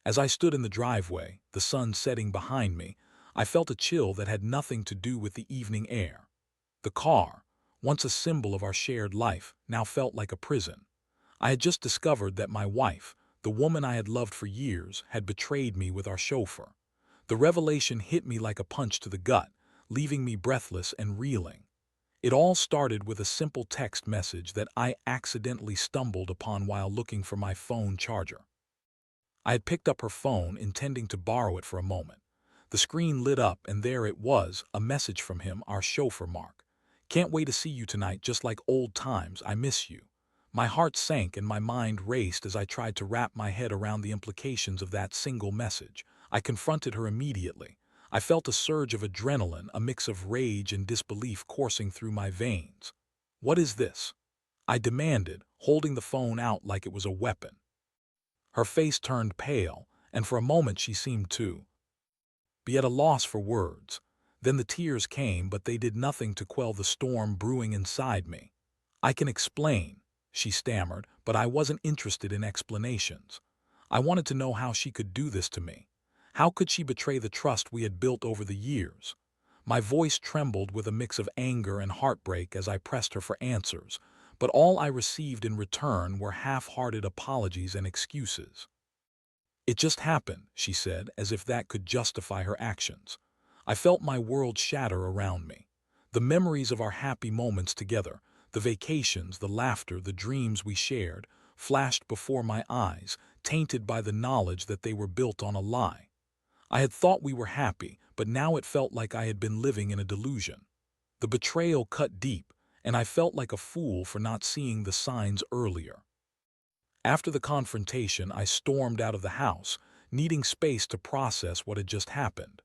As I stood in the driveway, the sun setting behind me, I felt a chill that had nothing to do with the evening air. The car, once a symbol of our shared life, now felt like a prison. I had just discovered that my wife, the woman I had loved for years, had betrayed me with our chauffeur. The revelation hit me like a punch to the gut, leaving me breathless and reeling. It all started with a simple text message that I accidentally stumbled upon while looking for my phone charger. I had picked up her phone, intending to borrow it for a moment. The screen lit up, and there it was, a message from him, our chauffeur Mark. "Can't wait to see you tonight, just like old times. I miss you." My heart sank and my mind raced as I tried to wrap my head around the implications of that single message. I confronted her immediately. I felt a surge of adrenaline, a mix of rage and disbelief coursing through my veins. "What is this?" I demanded, holding the phone out like it was a weapon. Her face turned pale, and for a moment she seemed to be at a loss for words. Then the tears came, but they did nothing to quell the storm brewing inside me. "I can explain," she stammered, but I wasn't interested in explanations. I wanted to know how she could do this to me. How could she betray the trust we had built over the years? My voice trembled with a mix of anger and heartbreak as I pressed her for answers, but all I received in return were half-hearted apologies and excuses. "It just happened," she said, as if that could justify her actions. I felt my world shatter around me. The memories of our happy moments together, the vacations, the laughter, the dreams we shared, flashed before my eyes, tainted by the knowledge that they were built on a lie. I had thought we were happy, but now it felt like I had been living in a delusion. The betrayal cut deep, and I felt like a fool for not seeing the signs earlier. After the confrontation, I stormed out of the house, needing space to process what had just happened.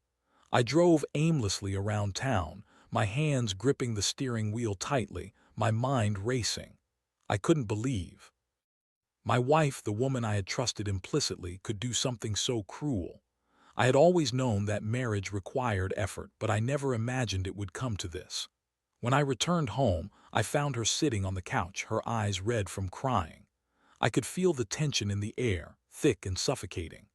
I drove aimlessly around town, my hands gripping the steering wheel tightly, my mind racing. I couldn't believe my wife, the woman I had trusted implicitly, could do something so cruel. I had always known that marriage required effort, but I never imagined it would come to this. When I returned home, I found her sitting on the couch, her eyes red from crying. I could feel the tension in the air, thick and suffocating.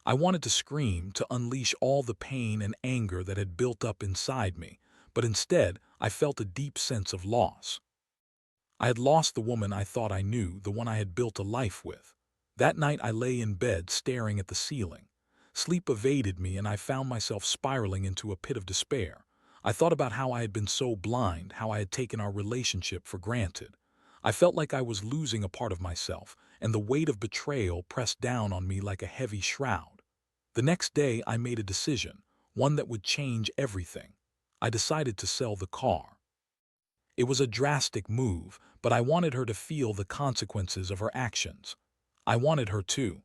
I wanted to scream, to unleash all the pain and anger that had built up inside me, but instead I felt a deep sense of loss. I had lost the woman I thought I knew, the one I had built a life with. That night I lay in bed, staring at the ceiling. Sleep evaded me, and I found myself spiraling into a pit of despair. I thought about how I had been so blind, how I had taken our relationship for granted. I felt like I was losing a part of myself, and the weight of betrayal pressed down on me like a heavy shroud. The next day I made a decision, one that would change everything. I decided to sell the car. It was a drastic move, but I wanted her to feel the consequences of her actions. I wanted her to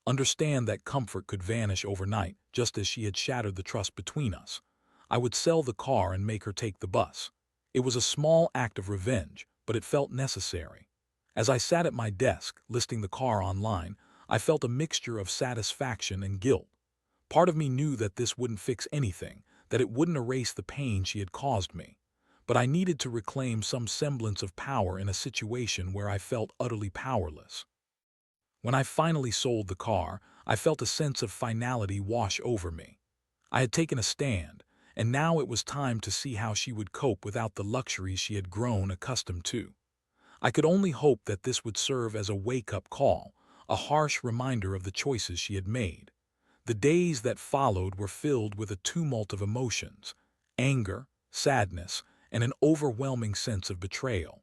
understand that comfort could vanish overnight, just as she had shattered the trust between us. I would sell the car and make her take the bus. It was a small act of revenge, but it felt necessary. As I sat at my desk, listing the car online, I felt a mixture of satisfaction and guilt. Part of me knew that this wouldn't fix anything, that it wouldn't erase the pain she had caused me. But I needed to reclaim some semblance of power in a situation where I felt utterly powerless. When I finally sold the car, I felt a sense of finality wash over me. I had taken a stand, and now it was time to see how she would cope without the luxuries she had grown accustomed to. I could only hope that this would serve as a wake-up call, a harsh reminder of the choices she had made. The days that followed were filled with a tumult of emotions: anger, sadness, and an overwhelming sense of betrayal.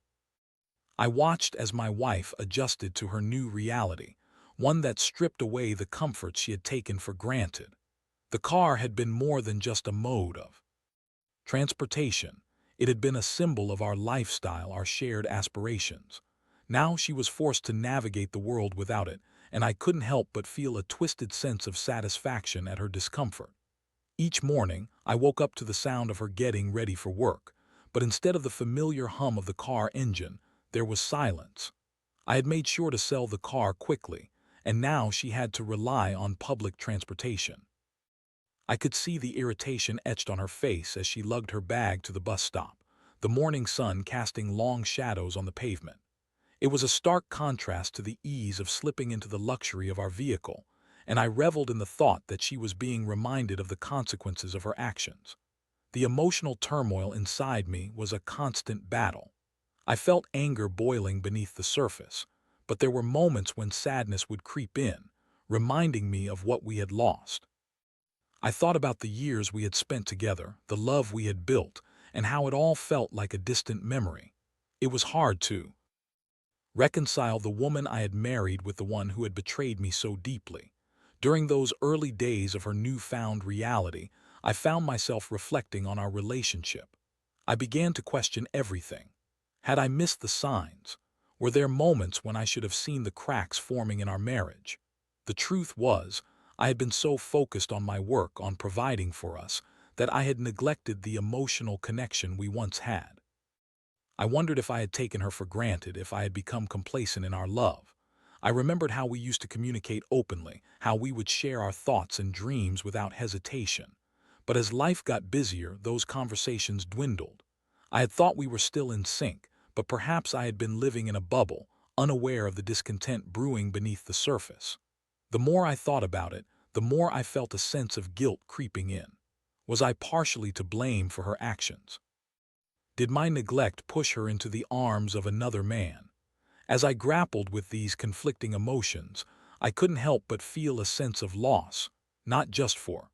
I watched as my wife adjusted to her new reality, one that stripped away the comforts she had taken for granted. The car had been more than just a mode of transportation. It had been a symbol of our lifestyle, our shared aspirations. Now she was forced to navigate the world without it, and I couldn't help but feel a twisted sense of satisfaction at her discomfort. Each morning, I woke up to the sound of her getting ready for work, but instead of the familiar hum of the car engine, there was silence. I had made sure to sell the car quickly, and now she had to rely on public transportation. I could see the irritation etched on her face as she lugged her bag to the bus stop, the morning sun casting long shadows on the pavement. It was a stark contrast to the ease of slipping into the luxury of our vehicle, and I reveled in the thought that she was being reminded of the consequences of her actions. The emotional turmoil inside me was a constant battle. I felt anger boiling beneath the surface, but there were moments when sadness would creep in, reminding me of what we had lost. I thought about the years we had spent together, the love we had built, and how it all felt like a distant memory. It was hard to reconcile the woman I had married with the one who had betrayed me so deeply. During those early days of her newfound reality, I found myself reflecting on our relationship. I began to question everything. Had I missed the signs? Were there moments when I should have seen the cracks forming in our marriage? The truth was, I had been so focused on my work, on providing for us, that I had neglected the emotional connection we once had. I wondered if I had taken her for granted, if I had become complacent in our love. I remembered how we used to communicate openly, how we would share our thoughts and dreams without hesitation. But as life got busier, those conversations dwindled. I had thought we were still in sync, but perhaps I had been living in a bubble, unaware of the discontent brewing beneath the surface. The more I thought about it, the more I felt a sense of guilt creeping in. Was I partially to blame for her actions? Did my neglect push her into the arms of another man? As I grappled with these conflicting emotions, I couldn't help but feel a sense of loss, not just for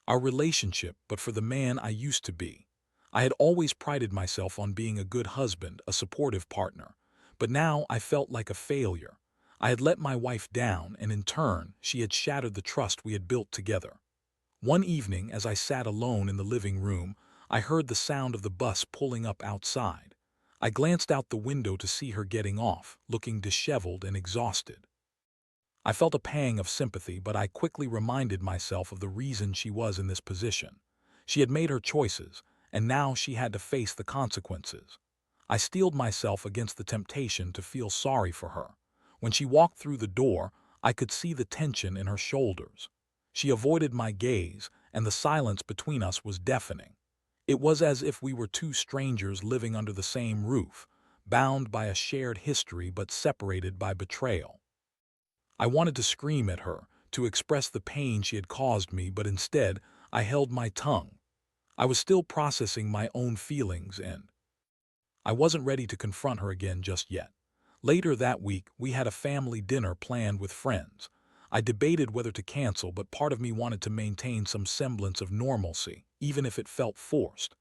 our relationship, but for the man I used to be. I had always prided myself on being a good husband, a supportive partner, but now I felt like a failure. I had let my wife down, and in turn, she had shattered the trust we had built together. One evening, as I sat alone in the living room, I heard the sound of the bus pulling up outside. I glanced out the window to see her getting off, looking disheveled and exhausted. I felt a pang of sympathy, but I quickly reminded myself of the reason she was in this position. She had made her choices, and now she had to face the consequences. I steeled myself against the temptation to feel sorry for her. When she walked through the door, I could see the tension in her shoulders. She avoided my gaze, and the silence between us was deafening. It was as if we were two strangers living under the same roof, bound by a shared history but separated by betrayal. I wanted to scream at her, to express the pain she had caused me, but instead I held my tongue. I was still processing my own feelings, and I wasn't ready to confront her again just yet. Later that week, we had a family dinner planned with friends. I debated whether to cancel, but part of me wanted to maintain some semblance of normalcy, even if it felt forced.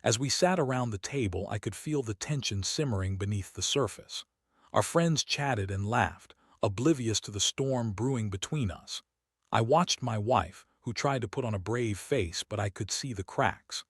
As we sat around the table, I could feel the tension simmering beneath the surface. Our friends chatted and laughed, oblivious to the storm brewing between us. I watched my wife, who tried to put on a brave face, but I could see the cracks.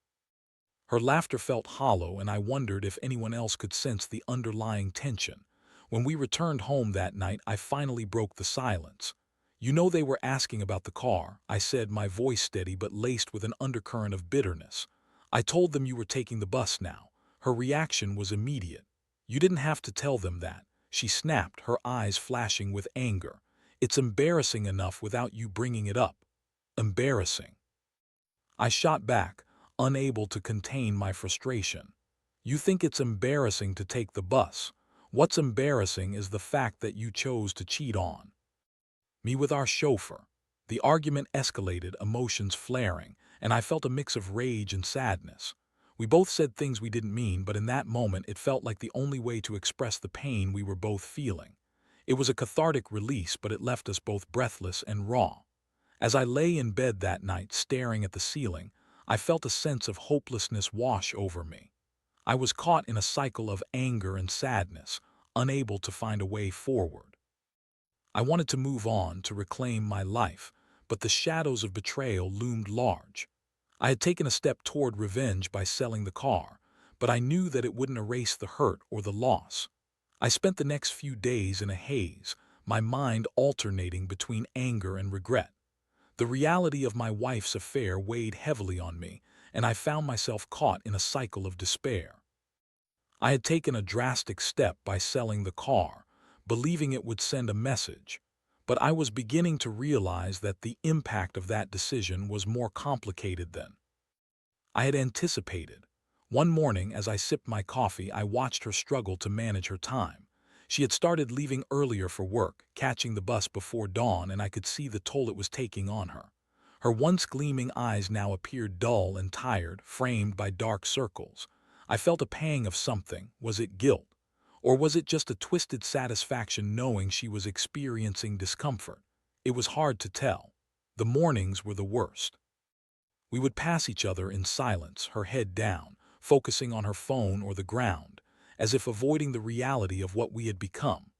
Her laughter felt hollow, and I wondered if anyone else could sense the underlying tension. When we returned home that night, I finally broke the silence. "You know they were asking about the car," I said, my voice steady but laced with an undercurrent of bitterness. "I told them you were taking the bus now." Her reaction was immediate. "You didn't have to tell them that," she snapped, her eyes flashing with anger. "It's embarrassing enough without you bringing it up." Embarrassing. I shot back, unable to contain my frustration. "You think it's embarrassing to take the bus? What's embarrassing is the fact that you chose to cheat on me with our chauffeur." The argument escalated, emotions flaring, and I felt a mix of rage and sadness. We both said things we didn't mean, but in that moment it felt like the only way to express the pain we were both feeling. It was a cathartic release, but it left us both breathless and raw. As I lay in bed that night, staring at the ceiling, I felt a sense of hopelessness wash over me. I was caught in a cycle of anger and sadness, unable to find a way forward. I wanted to move on, to reclaim my life, but the shadows of betrayal loomed large. I had taken a step toward revenge by selling the car, but I knew that it wouldn't erase the hurt or the loss. I spent the next few days in a haze, my mind alternating between anger and regret. The reality of my wife's affair weighed heavily on me, and I found myself caught in a cycle of despair. I had taken a drastic step by selling the car, believing it would send a message, but I was beginning to realize that the impact of that decision was more complicated than I had anticipated. One morning, as I sipped my coffee, I watched her struggle to manage her time. She had started leaving earlier for work, catching the bus before dawn, and I could see the toll it was taking on her. Her once gleaming eyes now appeared dull and tired, framed by dark circles. I felt a pang of something. Was it guilt? Or was it just a twisted satisfaction knowing she was experiencing discomfort? It was hard to tell. The mornings were the worst. We would pass each other in silence, her head down, focusing on her phone or the ground, as if avoiding the reality of what we had become.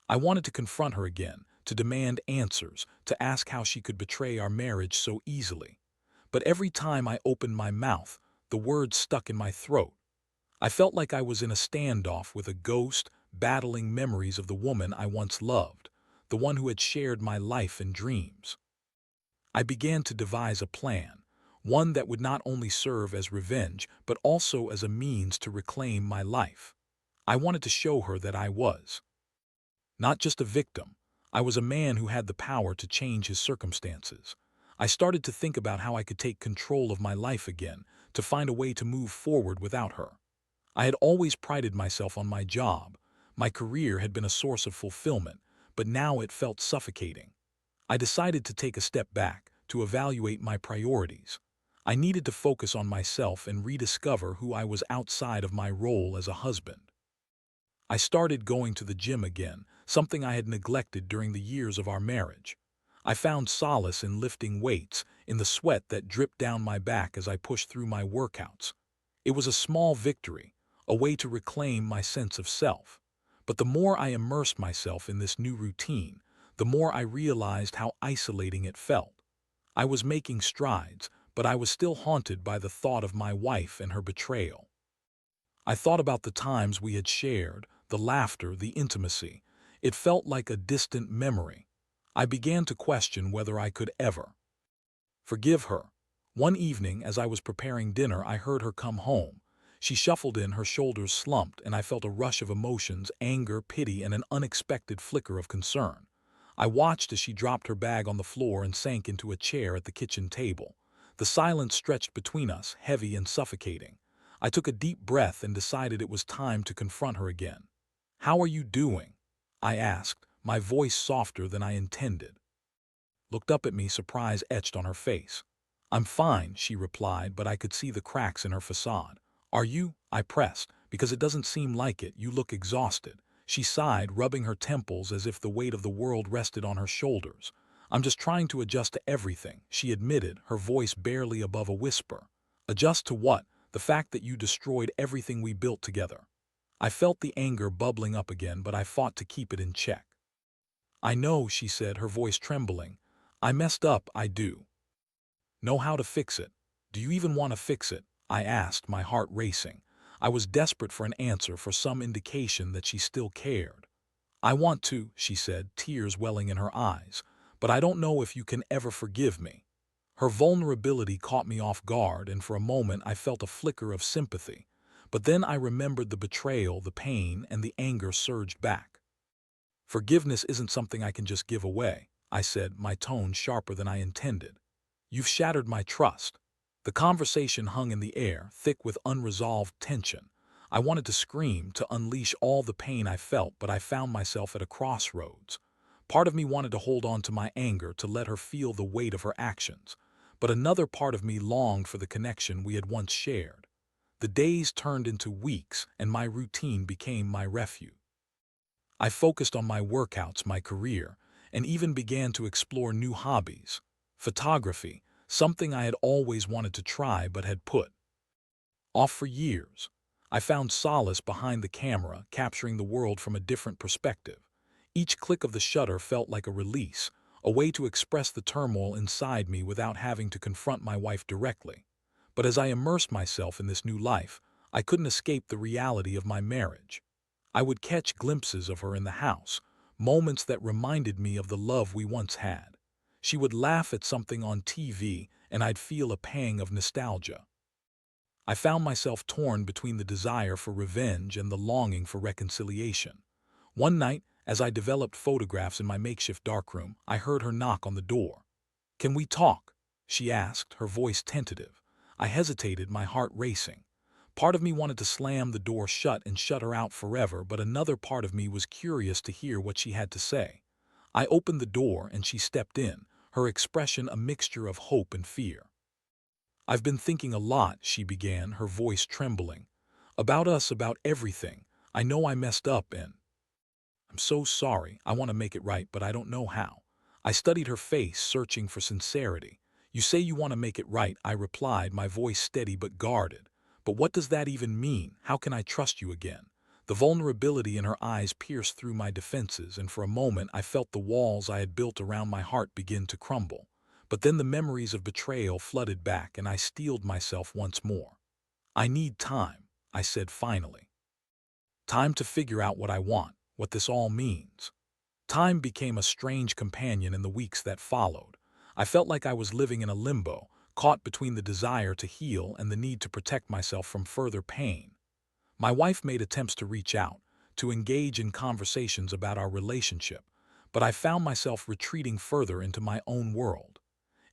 I wanted to confront her again, to demand answers, to ask how she could betray our marriage so easily. But every time I opened my mouth, the words stuck in my throat. I felt like I was in a standoff with a ghost, battling memories of the woman I once loved, the one who had shared my life and dreams. I began to devise a plan, one that would not only serve as revenge, but also as a means to reclaim my life. I wanted to show her that I was not just a victim. I was a man who had the power to change his circumstances. I started to think about how I could take control of my life again, to find a way to move forward without her. I had always prided myself on my job. My career had been a source of fulfillment, but now it felt suffocating. I decided to take a step back, to evaluate my priorities. I needed to focus on myself and rediscover who I was outside of my role as a husband. I started going to the gym again, something I had neglected during the years of our marriage. I found solace in lifting weights, in the sweat that dripped down my back as I pushed through my workouts. It was a small victory, a way to reclaim my sense of self. But the more I immersed myself in this new routine, the more I realized how isolating it felt. I was making strides, but I was still haunted by the thought of my wife and her betrayal. I thought about the times we had shared, the laughter, the intimacy. It felt like a distant memory. I began to question whether I could ever forgive her. One evening, as I was preparing dinner, I heard her come home. She shuffled in, her shoulders slumped, and I felt a rush of emotions, anger, pity, and an unexpected flicker of concern. I watched as she dropped her bag on the floor and sank into a chair at the kitchen table. The silence stretched between us, heavy and suffocating. I took a deep breath and decided it was time to confront her again. "How are you doing?" I asked, my voice softer than I intended. Looked up at me, surprise etched on her face. "I'm fine," she replied, but I could see the cracks in her facade. "Are you?" I pressed, "because it doesn't seem like it. You look exhausted." She sighed, rubbing her temples as if the weight of the world rested on her shoulders. "I'm just trying to adjust to everything," she admitted, her voice barely above a whisper. "Adjust to what?" "The fact that you destroyed everything we built together." I felt the anger bubbling up again, but I fought to keep it in check. "I know," she said, her voice trembling. "I messed up, I do. Know how to fix it. Do you even want to fix it?" I asked, my heart racing. I was desperate for an answer, for some indication that she still cared. "I want to," she said, tears welling in her eyes, "but I don't know if you can ever forgive me." Her vulnerability caught me off guard, and for a moment I felt a flicker of sympathy. But then I remembered the betrayal, the pain, and the anger surged back. "Forgiveness isn't something I can just give away," I said, my tone sharper than I intended. "You've shattered my trust." The conversation hung in the air, thick with unresolved tension. I wanted to scream, to unleash all the pain I felt, but I found myself at a crossroads. Part of me wanted to hold on to my anger, to let her feel the weight of her actions. But another part of me longed for the connection we had once shared. The days turned into weeks, and my routine became my refuge. I focused on my workouts, my career, and even began to explore new hobbies. Photography, something I had always wanted to try but had put off for years. I found solace behind the camera, capturing the world from a different perspective. Each click of the shutter felt like a release, a way to express the turmoil inside me without having to confront my wife directly. But as I immersed myself in this new life, I couldn't escape the reality of my marriage. I would catch glimpses of her in the house, moments that reminded me of the love we once had. She would laugh at something on TV, and I'd feel a pang of nostalgia. I found myself torn between the desire for revenge and the longing for reconciliation. One night, as I developed photographs in my makeshift darkroom, I heard her knock on the door. "Can we talk?" she asked, her voice tentative. I hesitated, my heart racing. Part of me wanted to slam the door shut and shut her out forever, but another part of me was curious to hear what she had to say. I opened the door and she stepped in, her expression a mixture of hope and fear. "I've been thinking a lot," she began, her voice trembling. "About us, about everything. I know I messed up and I'm so sorry. I want to make it right, but I don't know how." I studied her face, searching for sincerity. "You say you want to make it right," I replied, my voice steady but guarded. "But what does that even mean? How can I trust you again?" The vulnerability in her eyes pierced through my defenses, and for a moment I felt the walls I had built around my heart begin to crumble. But then the memories of betrayal flooded back, and I steeled myself once more. "I need time," I said finally. "Time to figure out what I want, what this all means." Time became a strange companion in the weeks that followed. I felt like I was living in a limbo, caught between the desire to heal and the need to protect myself from further pain. My wife made attempts to reach out, to engage in conversations about our relationship, but I found myself retreating further into my own world.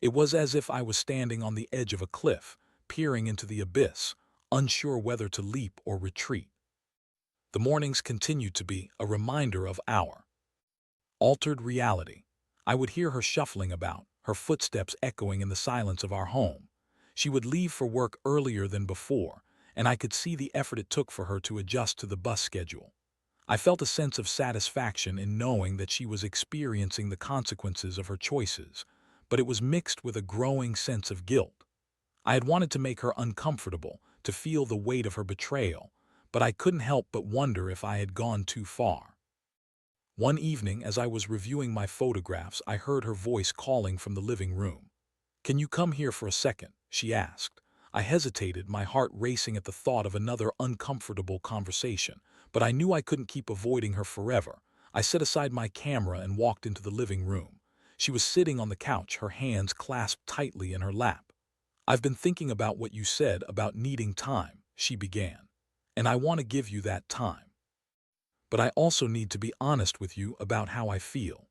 It was as if I was standing on the edge of a cliff, peering into the abyss, unsure whether to leap or retreat. The mornings continued to be a reminder of our altered reality. I would hear her shuffling about, her footsteps echoing in the silence of our home. She would leave for work earlier than before, and I could see the effort it took for her to adjust to the bus schedule. I felt a sense of satisfaction in knowing that she was experiencing the consequences of her choices, but it was mixed with a growing sense of guilt. I had wanted to make her uncomfortable, to feel the weight of her betrayal, but I couldn't help but wonder if I had gone too far. One evening, as I was reviewing my photographs, I heard her voice calling from the living room. "Can you come here for a second?" she asked. I hesitated, my heart racing at the thought of another uncomfortable conversation, but I knew I couldn't keep avoiding her forever. I set aside my camera and walked into the living room. She was sitting on the couch, her hands clasped tightly in her lap. "I've been thinking about what you said about needing time," she began, "and I want to give you that time. But I also need to be honest with you about how I feel."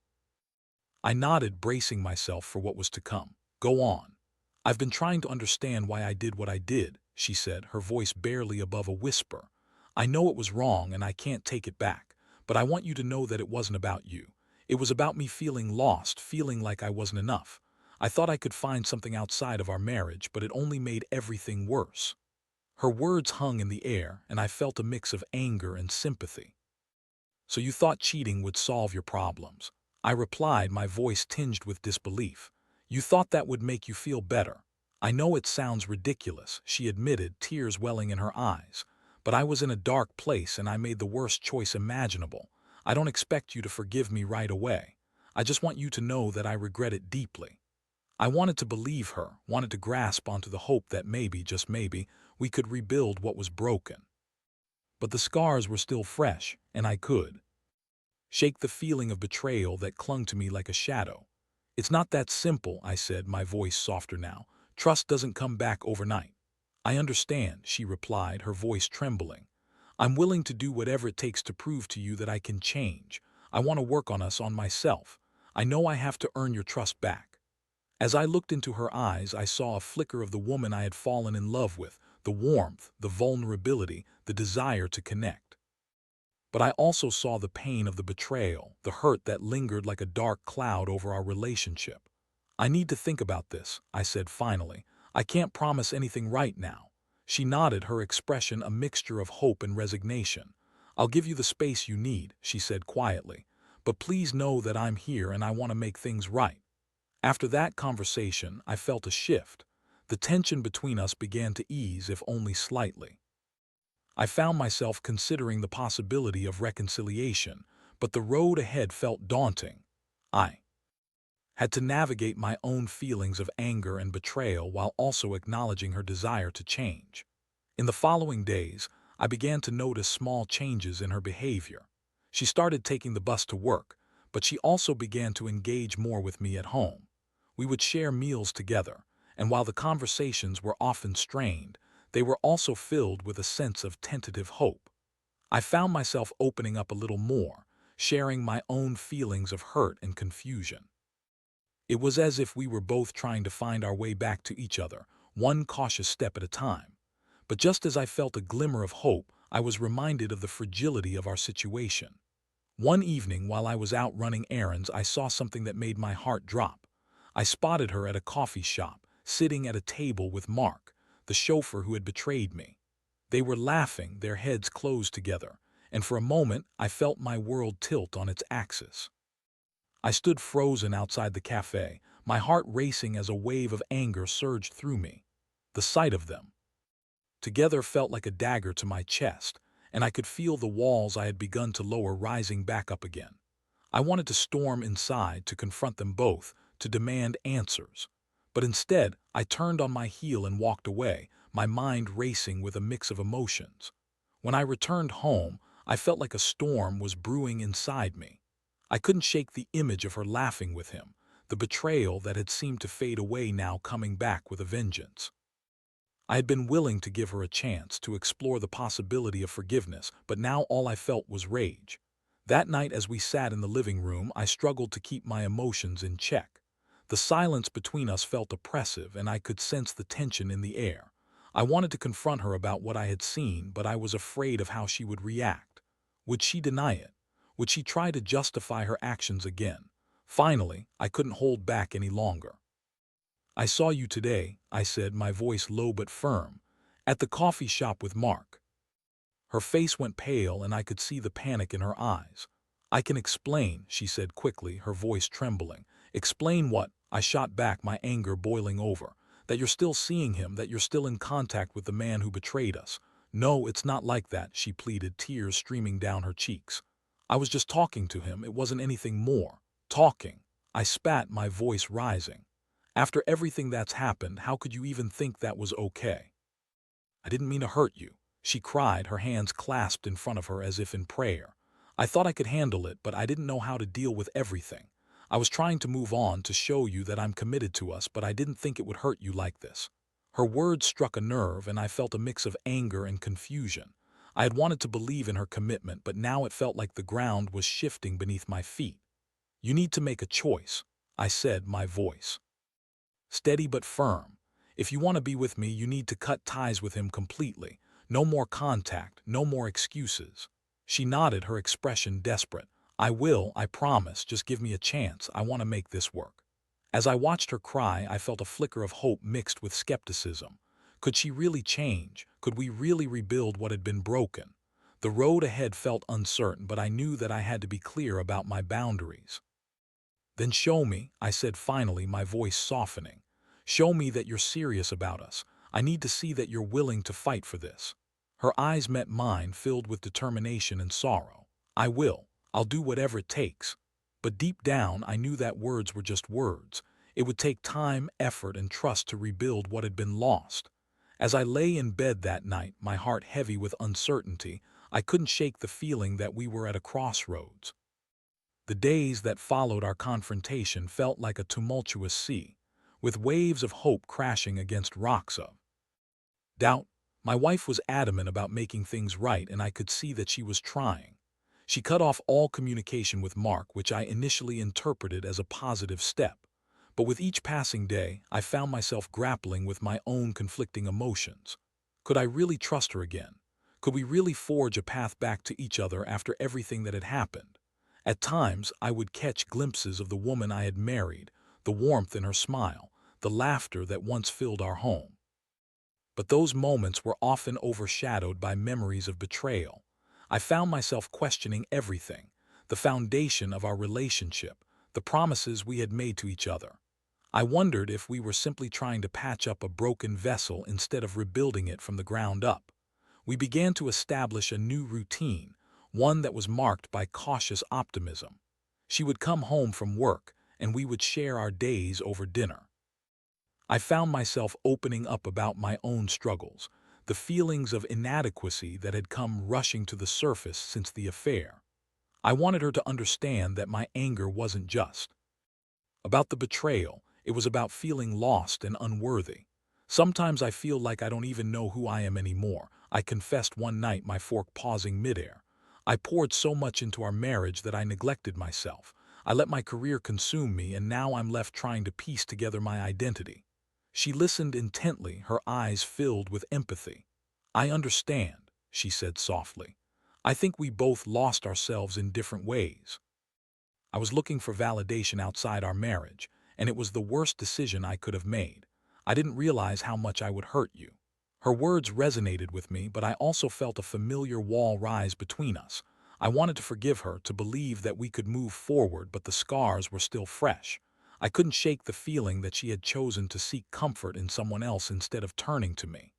I nodded, bracing myself for what was to come. "Go on." "I've been trying to understand why I did what I did," she said, her voice barely above a whisper. "I know it was wrong and I can't take it back, but I want you to know that it wasn't about you. It was about me feeling lost, feeling like I wasn't enough. I thought I could find something outside of our marriage, but it only made everything worse." Her words hung in the air, and I felt a mix of anger and sympathy. "So you thought cheating would solve your problems?" I replied, my voice tinged with disbelief. "You thought that would make you feel better?" "I know it sounds ridiculous," she admitted, tears welling in her eyes. "But I was in a dark place and I made the worst choice imaginable. I don't expect you to forgive me right away. I just want you to know that I regret it deeply." I wanted to believe her, wanted to grasp onto the hope that maybe, just maybe, we could rebuild what was broken. But the scars were still fresh, and I could shake the feeling of betrayal that clung to me like a shadow. "It's not that simple," I said, my voice softer now. "Trust doesn't come back overnight." "I understand," she replied, her voice trembling. "I'm willing to do whatever it takes to prove to you that I can change. I want to work on us, on myself. I know I have to earn your trust back." As I looked into her eyes, I saw a flicker of the woman I had fallen in love with, the warmth, the vulnerability, the desire to connect. But I also saw the pain of the betrayal, the hurt that lingered like a dark cloud over our relationship. "I need to think about this," I said finally. "I can't promise anything right now." She nodded, her expression a mixture of hope and resignation. "I'll give you the space you need," she said quietly. "But please know that I'm here and I want to make things right." After that conversation, I felt a shift. The tension between us began to ease, if only slightly. I found myself considering the possibility of reconciliation, but the road ahead felt daunting. I had to navigate my own feelings of anger and betrayal while also acknowledging her desire to change. In the following days, I began to notice small changes in her behavior. She started taking the bus to work, but she also began to engage more with me at home. We would share meals together, and while the conversations were often strained, they were also filled with a sense of tentative hope. I found myself opening up a little more, sharing my own feelings of hurt and confusion. It was as if we were both trying to find our way back to each other, one cautious step at a time. But just as I felt a glimmer of hope, I was reminded of the fragility of our situation. One evening, while I was out running errands, I saw something that made my heart drop. I spotted her at a coffee shop, sitting at a table with Mark, the chauffeur who had betrayed me. They were laughing, their heads closed together, and for a moment I felt my world tilt on its axis. I stood frozen outside the cafe, my heart racing as a wave of anger surged through me. The sight of them together felt like a dagger to my chest, and I could feel the walls I had begun to lower rising back up again. I wanted to storm inside, to confront them both, to demand answers. But instead, I turned on my heel and walked away, my mind racing with a mix of emotions. When I returned home, I felt like a storm was brewing inside me. I couldn't shake the image of her laughing with him, the betrayal that had seemed to fade away now coming back with a vengeance. I had been willing to give her a chance to explore the possibility of forgiveness, but now all I felt was rage. That night as we sat in the living room, I struggled to keep my emotions in check. The silence between us felt oppressive, and I could sense the tension in the air. I wanted to confront her about what I had seen, but I was afraid of how she would react. Would she deny it? Would she try to justify her actions again? Finally, I couldn't hold back any longer. "I saw you today," I said, my voice low but firm, "at the coffee shop with Mark." Her face went pale and I could see the panic in her eyes. "I can explain," she said quickly, her voice trembling. "Explain what?" I shot back, my anger boiling over. "That you're still seeing him, that you're still in contact with the man who betrayed us." "No, it's not like that," she pleaded, tears streaming down her cheeks. "I was just talking to him, it wasn't anything more." "Talking?" I spat, my voice rising. "After everything that's happened, how could you even think that was okay?" "I didn't mean to hurt you," she cried, her hands clasped in front of her as if in prayer. "I thought I could handle it, but I didn't know how to deal with everything. I was trying to move on, to show you that I'm committed to us, but I didn't think it would hurt you like this." Her words struck a nerve, and I felt a mix of anger and confusion. I had wanted to believe in her commitment, but now it felt like the ground was shifting beneath my feet. "You need to make a choice," I said, my voice steady but firm. "If you want to be with me, you need to cut ties with him completely. No more contact, no more excuses." She nodded, her expression desperate. "I will, I promise. Just give me a chance. I want to make this work." As I watched her cry, I felt a flicker of hope mixed with skepticism. Could she really change? Could we really rebuild what had been broken? The road ahead felt uncertain, but I knew that I had to be clear about my boundaries. "Then show me," I said finally, my voice softening. "Show me that you're serious about us. I need to see that you're willing to fight for this." Her eyes met mine, filled with determination and sorrow. "I will. I'll do whatever it takes." But deep down, I knew that words were just words. It would take time, effort, and trust to rebuild what had been lost. As I lay in bed that night, my heart heavy with uncertainty, I couldn't shake the feeling that we were at a crossroads. The days that followed our confrontation felt like a tumultuous sea, with waves of hope crashing against rocks of doubt. My wife was adamant about making things right, and I could see that she was trying. She cut off all communication with Mark, which I initially interpreted as a positive step. But with each passing day, I found myself grappling with my own conflicting emotions. Could I really trust her again? Could we really forge a path back to each other after everything that had happened? At times, I would catch glimpses of the woman I had married, the warmth in her smile, the laughter that once filled our home. But those moments were often overshadowed by memories of betrayal. I found myself questioning everything, the foundation of our relationship, the promises we had made to each other. I wondered if we were simply trying to patch up a broken vessel instead of rebuilding it from the ground up. We began to establish a new routine, one that was marked by cautious optimism. She would come home from work, and we would share our days over dinner. I found myself opening up about my own struggles, the feelings of inadequacy that had come rushing to the surface since the affair. I wanted her to understand that my anger wasn't just about the betrayal, it was about feeling lost and unworthy. "Sometimes I feel like I don't even know who I am anymore," I confessed one night, my fork pausing midair. "I poured so much into our marriage that I neglected myself. I let my career consume me, and now I'm left trying to piece together my identity." She listened intently, her eyes filled with empathy. "I understand," she said softly. "I think we both lost ourselves in different ways. I was looking for validation outside our marriage, and it was the worst decision I could have made. I didn't realize how much I would hurt you." Her words resonated with me, but I also felt a familiar wall rise between us. I wanted to forgive her, to believe that we could move forward, but the scars were still fresh. I couldn't shake the feeling that she had chosen to seek comfort in someone else instead of turning to me.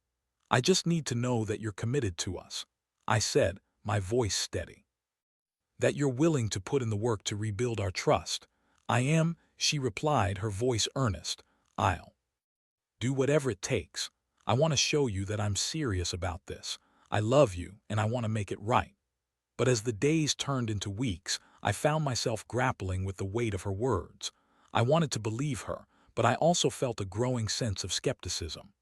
"I just need to know that you're committed to us," I said, my voice steady. "That you're willing to put in the work to rebuild our trust." "I am," she replied, her voice earnest. "I'll do whatever it takes. I want to show you that I'm serious about this. I love you, and I want to make it right." But as the days turned into weeks, I found myself grappling with the weight of her words. I wanted to believe her, but I also felt a growing sense of skepticism.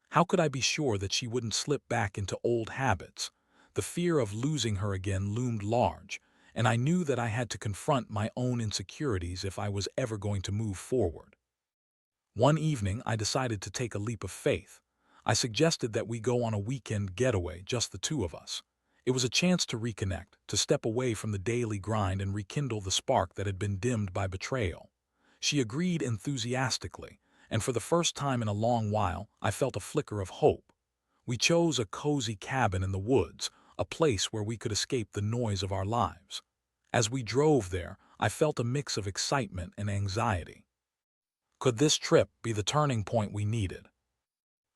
How could I be sure that she wouldn't slip back into old habits? The fear of losing her again loomed large, and I knew that I had to confront my own insecurities if I was ever going to move forward. One evening, I decided to take a leap of faith. I suggested that we go on a weekend getaway, just the two of us. It was a chance to reconnect, to step away from the daily grind and rekindle the spark that had been dimmed by betrayal. She agreed enthusiastically, and for the first time in a long while, I felt a flicker of hope. We chose a cozy cabin in the woods, a place where we could escape the noise of our lives. As we drove there, I felt a mix of excitement and anxiety. Could this trip be the turning point we needed?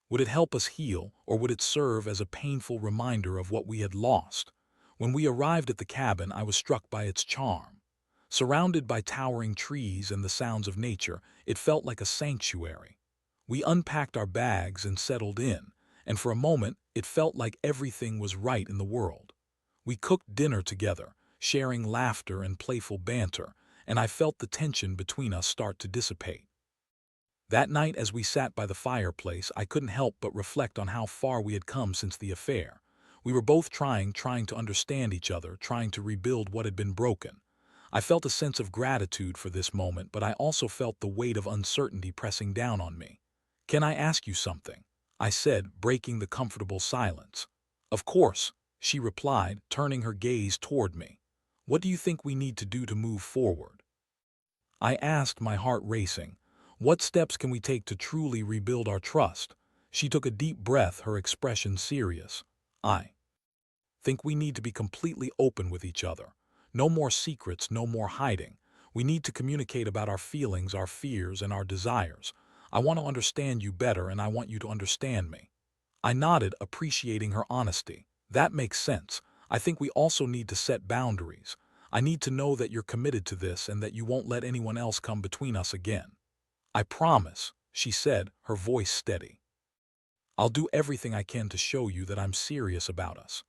Would it help us heal, or would it serve as a painful reminder of what we had lost? When we arrived at the cabin, I was struck by its charm. Surrounded by towering trees and the sounds of nature, it felt like a sanctuary. We unpacked our bags and settled in, and for a moment, it felt like everything was right in the world. We cooked dinner together, sharing laughter and playful banter, and I felt the tension between us start to dissipate. That night, as we sat by the fireplace, I couldn't help but reflect on how far we had come since the affair. We were both trying to understand each other, trying to rebuild what had been broken. I felt a sense of gratitude for this moment, but I also felt the weight of uncertainty pressing down on me. "Can I ask you something?" I said, breaking the comfortable silence. "Of course," she replied, turning her gaze toward me. "What do you think we need to do to move forward?" I asked, my heart racing. "What steps can we take to truly rebuild our trust?" She took a deep breath, her expression serious. "I think we need to be completely open with each other. No more secrets, no more hiding. We need to communicate about our feelings, our fears, and our desires. I want to understand you better, and I want you to understand me." I nodded, appreciating her honesty. "That makes sense. I think we also need to set boundaries. I need to know that you're committed to this and that you won't let anyone else come between us again." "I promise," she said, her voice steady. "I'll do everything I can to show you that I'm serious about us."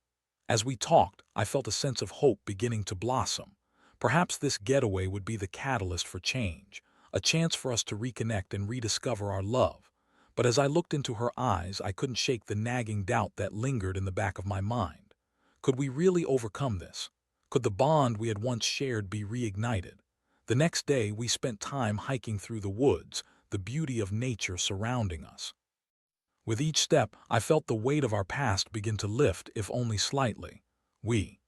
As we talked, I felt a sense of hope beginning to blossom. Perhaps this getaway would be the catalyst for change, a chance for us to reconnect and rediscover our love. But as I looked into her eyes, I couldn't shake the nagging doubt that lingered in the back of my mind. Could we really overcome this? Could the bond we had once shared be reignited? The next day, we spent time hiking through the woods, the beauty of nature surrounding us. With each step, I felt the weight of our past begin to lift, if only slightly. We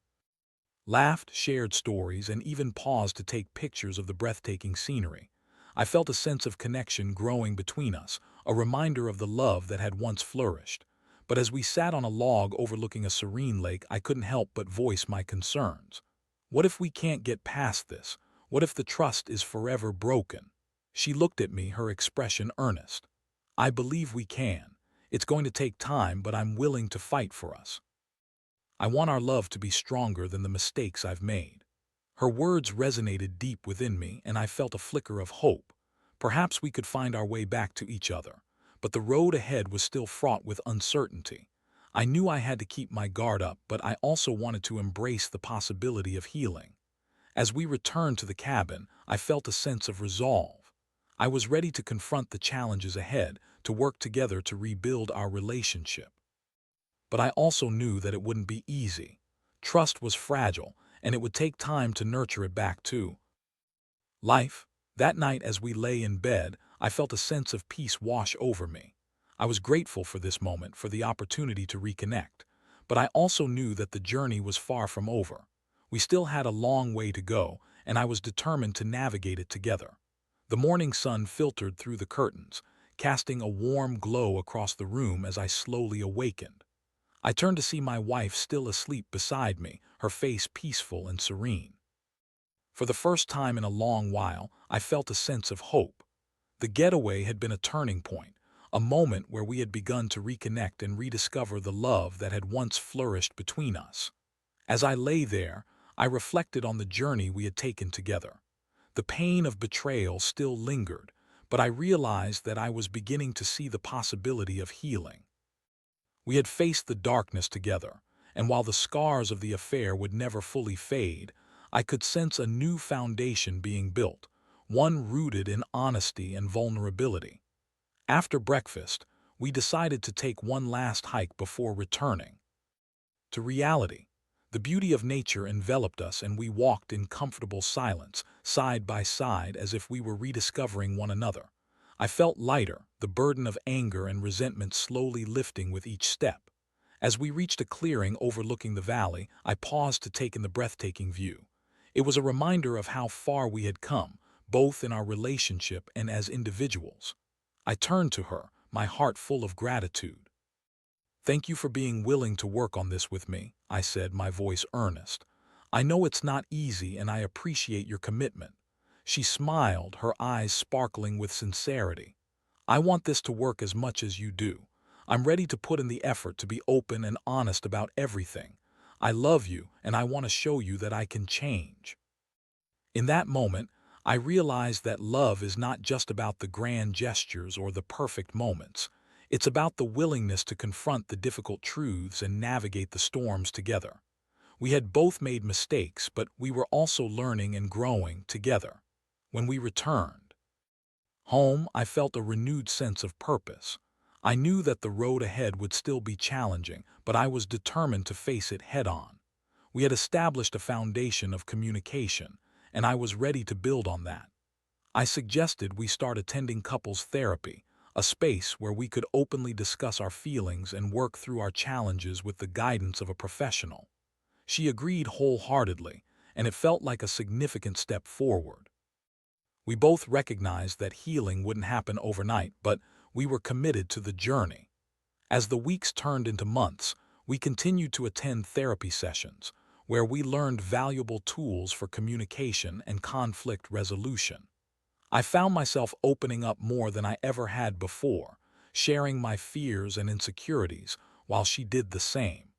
laughed, shared stories, and even paused to take pictures of the breathtaking scenery. I felt a sense of connection growing between us, a reminder of the love that had once flourished. But as we sat on a log overlooking a serene lake, I couldn't help but voice my concerns. What if we can't get past this? What if the trust is forever broken? She looked at me, her expression earnest. "I believe we can. It's going to take time, but I'm willing to fight for us. I want our love to be stronger than the mistakes I've made." Her words resonated deep within me, and I felt a flicker of hope. Perhaps we could find our way back to each other. But the road ahead was still fraught with uncertainty. I knew I had to keep my guard up, but I also wanted to embrace the possibility of healing. As we returned to the cabin, I felt a sense of resolve. I was ready to confront the challenges ahead, to work together to rebuild our relationship. But I also knew that it wouldn't be easy. Trust was fragile, and it would take time to nurture it back to life. That night, as we lay in bed, I felt a sense of peace wash over me. I was grateful for this moment, for the opportunity to reconnect, but I also knew that the journey was far from over. We still had a long way to go, and I was determined to navigate it together. The morning sun filtered through the curtains, casting a warm glow across the room as I slowly awakened. I turned to see my wife still asleep beside me, her face peaceful and serene. For the first time in a long while, I felt a sense of hope. The getaway had been a turning point, a moment where we had begun to reconnect and rediscover the love that had once flourished between us. As I lay there, I reflected on the journey we had taken together. The pain of betrayal still lingered, but I realized that I was beginning to see the possibility of healing. We had faced the darkness together, and while the scars of the affair would never fully fade, I could sense a new foundation being built, one rooted in honesty and vulnerability. After breakfast, we decided to take one last hike before returning to reality. The beauty of nature enveloped us, and we walked in comfortable silence, side by side, as if we were rediscovering one another. I felt lighter, the burden of anger and resentment slowly lifting with each step. As we reached a clearing overlooking the valley, I paused to take in the breathtaking view. It was a reminder of how far we had come, both in our relationship and as individuals. I turned to her, my heart full of gratitude. "Thank you for being willing to work on this with me," I said, my voice earnest. "I know it's not easy, and I appreciate your commitment." She smiled, her eyes sparkling with sincerity. "I want this to work as much as you do. I'm ready to put in the effort to be open and honest about everything. I love you, and I want to show you that I can change." In that moment, I realized that love is not just about the grand gestures or the perfect moments. It's about the willingness to confront the difficult truths and navigate the storms together. We had both made mistakes, but we were also learning and growing together. When we returned home, I felt a renewed sense of purpose. I knew that the road ahead would still be challenging, but I was determined to face it head-on. We had established a foundation of communication, and I was ready to build on that. I suggested we start attending couples therapy, a space where we could openly discuss our feelings and work through our challenges with the guidance of a professional. She agreed wholeheartedly, and it felt like a significant step forward. We both recognized that healing wouldn't happen overnight, but we were committed to the journey. As the weeks turned into months, we continued to attend therapy sessions, where we learned valuable tools for communication and conflict resolution. I found myself opening up more than I ever had before, sharing my fears and insecurities, while she did the same.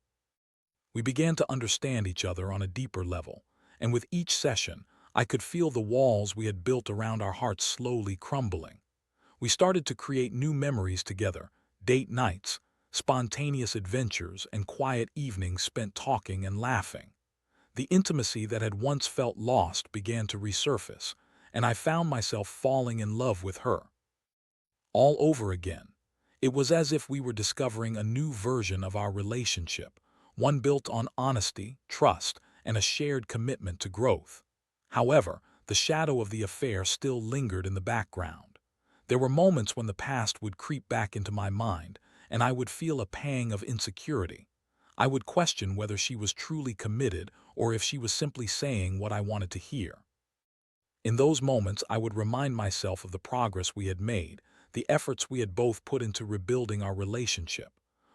We began to understand each other on a deeper level, and with each session, I could feel the walls we had built around our hearts slowly crumbling. We started to create new memories together, date nights, spontaneous adventures, and quiet evenings spent talking and laughing. The intimacy that had once felt lost began to resurface, and I found myself falling in love with her all over again. It was as if we were discovering a new version of our relationship, one built on honesty, trust, and a shared commitment to growth. However, the shadow of the affair still lingered in the background. There were moments when the past would creep back into my mind, and I would feel a pang of insecurity. I would question whether she was truly committed or if she was simply saying what I wanted to hear. In those moments, I would remind myself of the progress we had made, the efforts we had both put into rebuilding our relationship.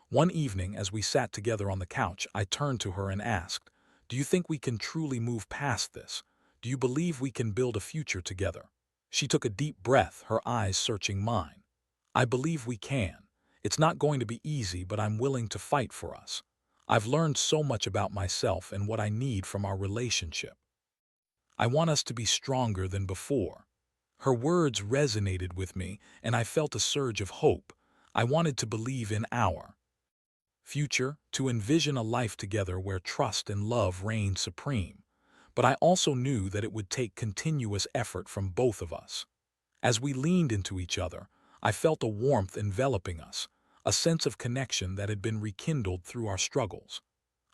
One evening, as we sat together on the couch, I turned to her and asked, "Do you think we can truly move past this? Do you believe we can build a future together?" She took a deep breath, her eyes searching mine. "I believe we can. It's not going to be easy, but I'm willing to fight for us. I've learned so much about myself and what I need from our relationship. I want us to be stronger than before." Her words resonated with me, and I felt a surge of hope. I wanted to believe in our future, to envision a life together where trust and love reigned supreme. But I also knew that it would take continuous effort from both of us. As we leaned into each other, I felt a warmth enveloping us, a sense of connection that had been rekindled through our struggles.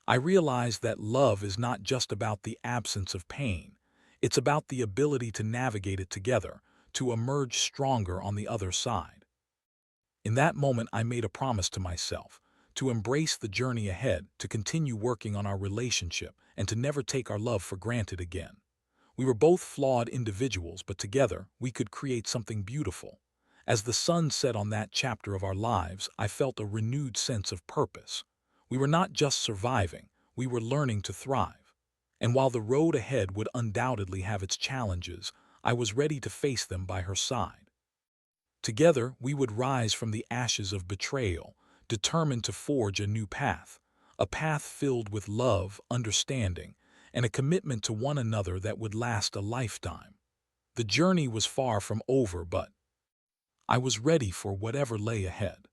I realized that love is not just about the absence of pain. It's about the ability to navigate it together, to emerge stronger on the other side. In that moment, I made a promise to myself to embrace the journey ahead, to continue working on our relationship, and to never take our love for granted again. We were both flawed individuals, but together we could create something beautiful. As the sun set on that chapter of our lives, I felt a renewed sense of purpose. We were not just surviving, we were learning to thrive. And while the road ahead would undoubtedly have its challenges, I was ready to face them by her side. Together, we would rise from the ashes of betrayal, determined to forge a path filled with love, understanding, and a commitment to one another that would last a lifetime. The journey was far from over, but I was ready for whatever lay ahead.